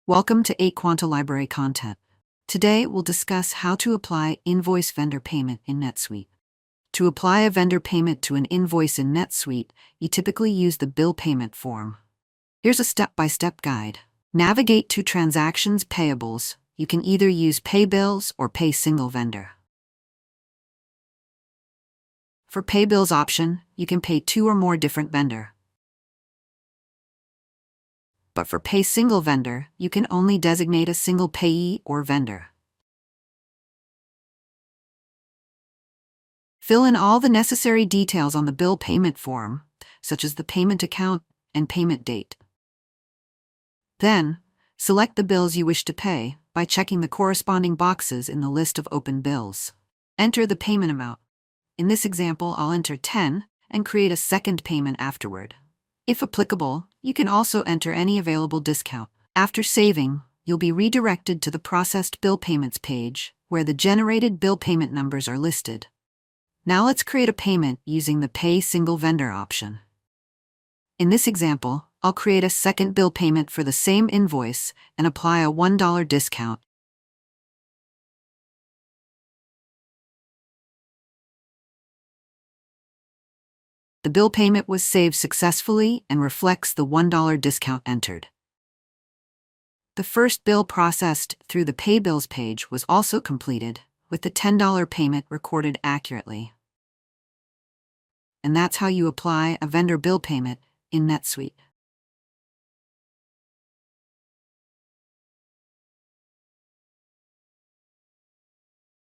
Welcome to Quanta Library Content. Today, we'll discuss how to apply invoice vendor payment in NetSuite. To apply a vendor payment to an invoice in NetSuite, you typically use the bill payment form. Here's a step-by-step guide. Navigate to Transactions Payables. You can either use Pay Bills or Pay Single Vendor. For Pay Bills option, you can pay two or more different vendor. But for Pay Single Vendor, you can only designate a single payee or vendor. Fill in all the necessary details on the bill payment form, such as the payment account and payment date. Then, select the bills you wish to pay by checking the corresponding boxes in the list of open bills. Enter the payment amount. In this example, I'll enter 10 and create a second payment afterward. If applicable, you can also enter any available discount. After saving, you'll be redirected to the Processed Bill Payments page, where the generated bill payment numbers are listed. Now let's create a payment using the Pay Single Vendor option. In this example, I'll create a second bill payment for the same invoice and apply a $1 discount. The bill payment was saved successfully and reflects the $1 discount entered. The first bill processed through the Pay Bills page was also completed, with the $10 payment recorded accurately. And that's how you apply a vendor bill payment in NetSuite.